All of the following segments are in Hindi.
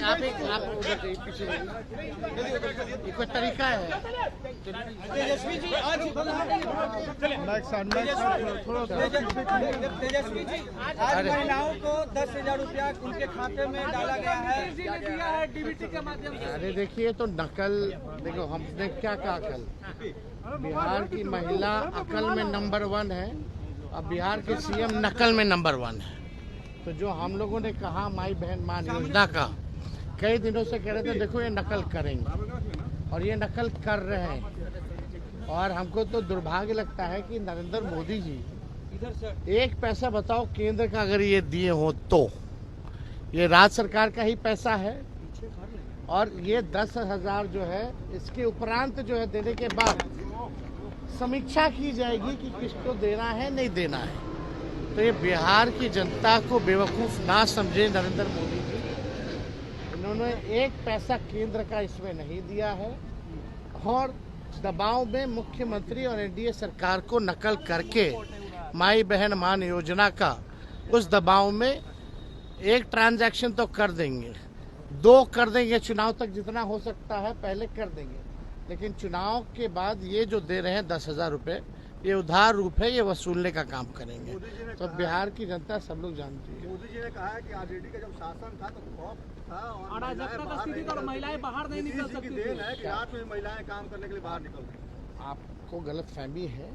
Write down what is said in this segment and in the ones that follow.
आप पीछे ये कोई तरीका है? तेजस्वी जी आज तेजस्वी जी आज महिलाओं को 10,000 रुपया उनके खाते में डाला गया है डीबीटी के माध्यम से। अरे देखिए, तो नकल देखो, हमने क्या कहा कल, बिहार की महिला अकल में नंबर 1 है और बिहार के सीएम नकल में नंबर 1 है। तो जो हम लोगों ने कहा माई बहन मान योजना का, कई दिनों से कह रहे थे देखो ये नकल करेंगे और ये नकल कर रहे हैं। और हमको तो दुर्भाग्य लगता है कि नरेंद्र मोदी जी एक पैसा बताओ केंद्र का अगर ये दिए हो तो ये राज्य सरकार का ही पैसा है। और ये 10,000 जो है इसके उपरांत जो है देने के बाद समीक्षा की जाएगी कि किसको देना है नहीं देना है। तो ये बिहार की जनता को बेवकूफ़ ना समझे नरेंद्र मोदी जी, इन्होंने एक पैसा केंद्र का इसमें नहीं दिया है और दबाव में मुख्यमंत्री और एनडीए सरकार को नकल करके माई बहन मान योजना का उस दबाव में एक ट्रांजैक्शन तो कर देंगे, 2 कर देंगे, चुनाव तक जितना हो सकता है पहले कर देंगे, लेकिन चुनाव के बाद ये जो दे रहे हैं 10,000 रुपये, ये उधार रूप है, ये वसूलने का काम करेंगे। तो बिहार की जनता सब लोग जानती है। मोदी जी ने कहा है कि आरजेडी का जब शासन था तो खौफ था और महिलाएं बाहर नहीं निकल सकती थी। देन है कि रात में महिलाएं काम करने के लिए बाहर निकल रही। आपको गलतफहमी है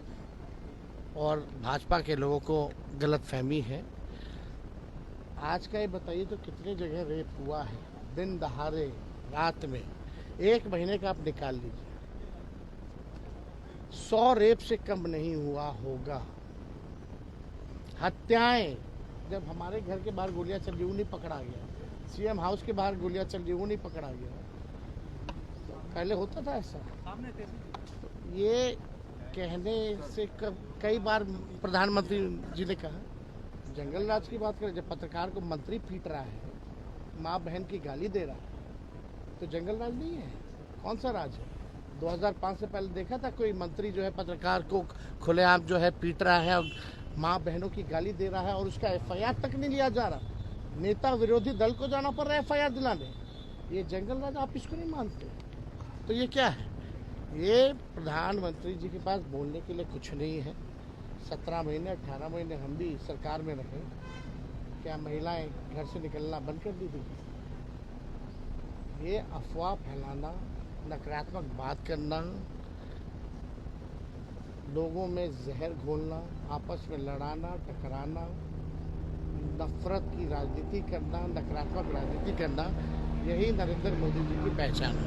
और भाजपा के लोगों को गलतफहमी है। आज का ये बताइए तो कितने जगह रेप हुआ है दिन दहाड़े रात में, 1 महीने का आप निकाल लीजिए, 100 रेप से कम नहीं हुआ होगा। हत्याएं, जब हमारे घर के बाहर गोलियां चल रही वो नहीं पकड़ा गया, सीएम हाउस के बाहर गोलियां चल रही वो नहीं पकड़ा गया, पहले होता था ऐसा। तो ये कहने से कई बार प्रधानमंत्री जी ने कहा, जंगल राज की बात करें, जब पत्रकार को मंत्री पीट रहा है, माँ बहन की गाली दे रहा है, तो जंगल राज नहीं है, कौन सा राज है? 2005 से पहले देखा था कोई मंत्री जो है पत्रकार को खुलेआम जो है पीट रहा है और माँ बहनों की गाली दे रहा है और उसका एफआईआर तक नहीं लिया जा रहा? नेता विरोधी दल को जाना पड़ रहा है एफआईआर दिलाने। ये जंगल राज, आप इसको नहीं मानते? तो ये क्या है? ये प्रधानमंत्री जी के पास बोलने के लिए कुछ नहीं है। 17 महीने 18 महीने हम भी सरकार में रहे, क्या महिलाएं घर से निकलना बंद कर दी थी? ये अफवाह फैलाना, नकारात्मक बात करना, लोगों में जहर घोलना, आपस में लड़ाना टकराना, नफरत की राजनीति करना, नकारात्मक राजनीति करना, यही नरेंद्र मोदी जी की पहचान है।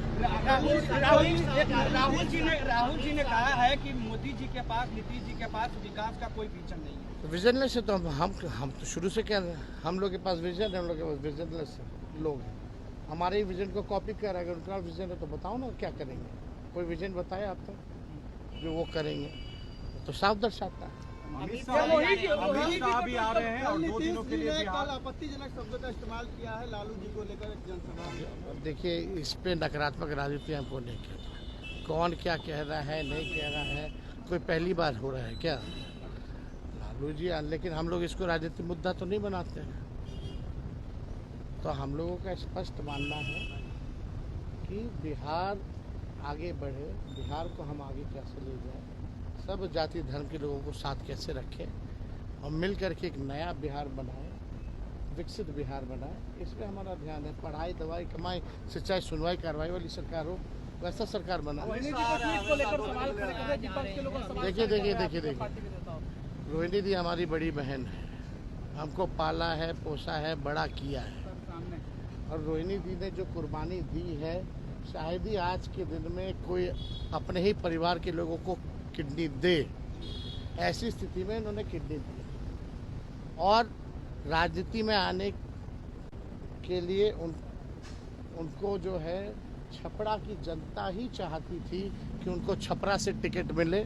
राहुल जी ने कहा है कि मोदी जी के पास, नीतीश जी के पास विकास का कोई विजन नहीं है। विजनलेस है तो हम तो शुरू से कह रहे हैं, हम लोग के पास विजन है, हम लोग के पास विजनलेस लोग हैं। हमारे ही विजन को कॉपी कर रहा है। अगर उनका विजन है तो बताओ ना क्या करेंगे, कोई विजन बताया आप तक जो वो करेंगे, तो साफ दर्शाता है। अमित शाह भी आ रहे हैं और 2 दिनों के लिए कल आपत्तिजनक शब्दों का इस्तेमाल किया है लालू जी को लेकर एक जनसभा। अब देखिए, इस पे नकारात्मक राजनीति हमको नहीं कहना, कौन क्या कह रहा है नहीं कह रहा है, कोई पहली बार हो रहा है क्या लालू जी? लेकिन हम लोग इसको राजनीतिक मुद्दा तो नहीं बनाते हैं। तो हम लोगों का स्पष्ट मानना है कि बिहार आगे बढ़े, बिहार को हम आगे कैसे ले जाएं, सब जाति धर्म के लोगों को साथ कैसे रखें और मिल करके एक नया बिहार बनाएं, विकसित बिहार बनाएं, इस पर हमारा ध्यान है। पढ़ाई दवाई कमाई सिंचाई सुनवाई कार्रवाई वाली सरकार हो, वैसा सरकार बनाए। देखिए, रोहिणी दी हमारी बड़ी बहन है, हमको पाला है, पोसा है, बड़ा किया है, और रोहिणी दी ने जो कुर्बानी दी है, शायद ही आज के दिन में कोई अपने ही परिवार के लोगों को किडनी दे। ऐसी स्थिति में इन्होंने किडनी दी और राजनीति में आने के लिए उनको जो है छपरा की जनता ही चाहती थी कि उनको छपरा से टिकट मिले,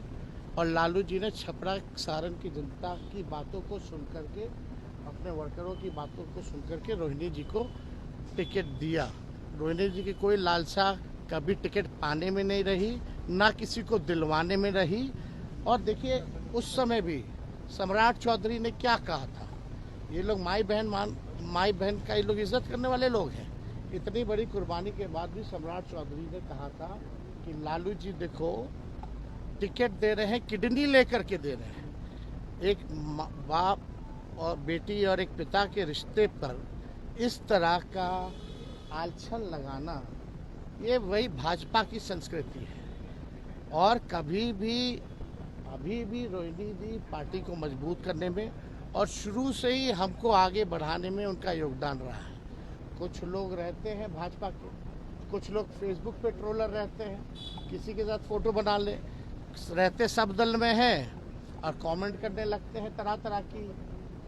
और लालू जी ने छपरा सारण की जनता की बातों को सुन करके, अपने वर्करों की बातों को सुन करके रोहिणी जी को टिकट दिया। रोहिणी जी की कोई लालसा कभी टिकट पाने में नहीं रही, ना किसी को दिलवाने में रही। और देखिए, उस समय भी सम्राट चौधरी ने क्या कहा था, ये लोग माई बहन का ये लोग इज्जत करने वाले लोग हैं, इतनी बड़ी कुर्बानी के बाद भी सम्राट चौधरी ने कहा था कि लालू जी देखो टिकट दे रहे हैं, किडनी लेकर के दे रहे हैं। एक बाप और बेटी और एक पिता के रिश्ते पर इस तरह का आलछन लगाना, ये वही भाजपा की संस्कृति है। और कभी भी अभी भी रोहिणी दी पार्टी को मजबूत करने में और शुरू से ही हमको आगे बढ़ाने में उनका योगदान रहा है। कुछ लोग रहते हैं भाजपा के, कुछ लोग फेसबुक पे ट्रोलर रहते हैं, किसी के साथ फोटो बना ले, रहते सब दल में हैं और कमेंट करने लगते हैं, तरह तरह की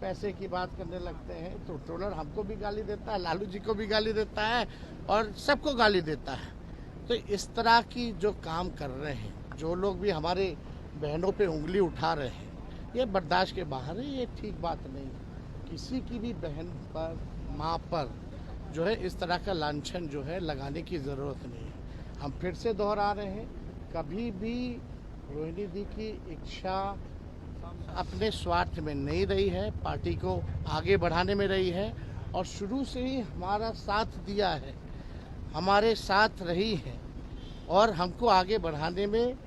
पैसे की बात करने लगते हैं। तो ट्रोलर हमको भी गाली देता है, लालू जी को भी गाली देता है और सबको गाली देता है। तो इस तरह की जो काम कर रहे हैं, जो लोग भी हमारे बहनों पे उंगली उठा रहे हैं, ये बर्दाश्त के बाहर है, ये ठीक बात नहीं। किसी की भी बहन पर, माँ पर जो है इस तरह का लांछन जो है लगाने की ज़रूरत नहीं है। हम फिर से दोहरा रहे हैं, कभी भी रोहिणी दी की इच्छा अपने स्वार्थ में नहीं रही है, पार्टी को आगे बढ़ाने में रही है और शुरू से ही हमारा साथ दिया है, हमारे साथ रही है और हमको आगे बढ़ाने में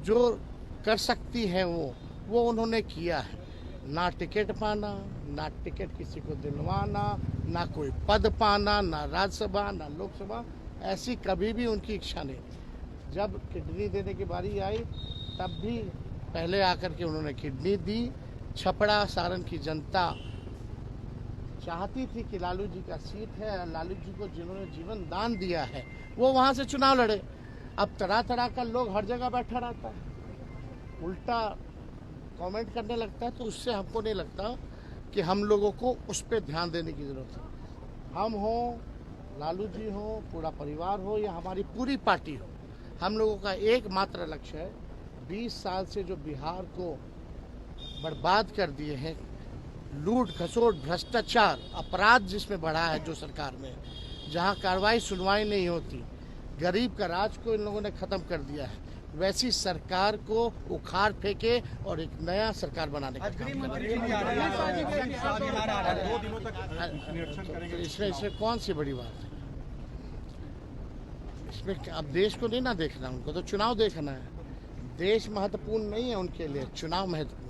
जो कर सकती है वो उन्होंने किया है। ना टिकट पाना, ना टिकट किसी को दिलवाना, ना कोई पद पाना, ना राज्यसभा, ना लोकसभा, ऐसी कभी भी उनकी इच्छा नहीं थी। जब किडनी देने की बारी आई तब भी पहले आकर के उन्होंने किडनी दी। छपड़ा सारण की जनता चाहती थी कि लालू जी का सीट है, लालू जी को जिन्होंने जीवन दान दिया है वो वहाँ से चुनाव लड़े। अब तरह तरह का लोग हर जगह बैठा रहता है, उल्टा कमेंट करने लगता है, तो उससे हमको नहीं लगता कि हम लोगों को उस पर ध्यान देने की ज़रूरत है। हम हो, लालू जी हो, पूरा परिवार हो या हमारी पूरी पार्टी हो, हम लोगों का एकमात्र लक्ष्य है 20 साल से जो बिहार को बर्बाद कर दिए हैं, लूट खसोट भ्रष्टाचार अपराध जिसमें बढ़ा है जो सरकार में, जहां कार्रवाई सुनवाई नहीं होती, गरीब का राज को इन लोगों ने ख़त्म कर दिया है, वैसी सरकार को उखाड़ फेंके और एक नया सरकार बनाने का काम करें। इसमें कौन सी बड़ी बात है? इसमें अब देश को नहीं ना देखना, उनको तो चुनाव देखना है। देश महत्वपूर्ण नहीं है उनके लिए, चुनाव महत्वपूर्ण।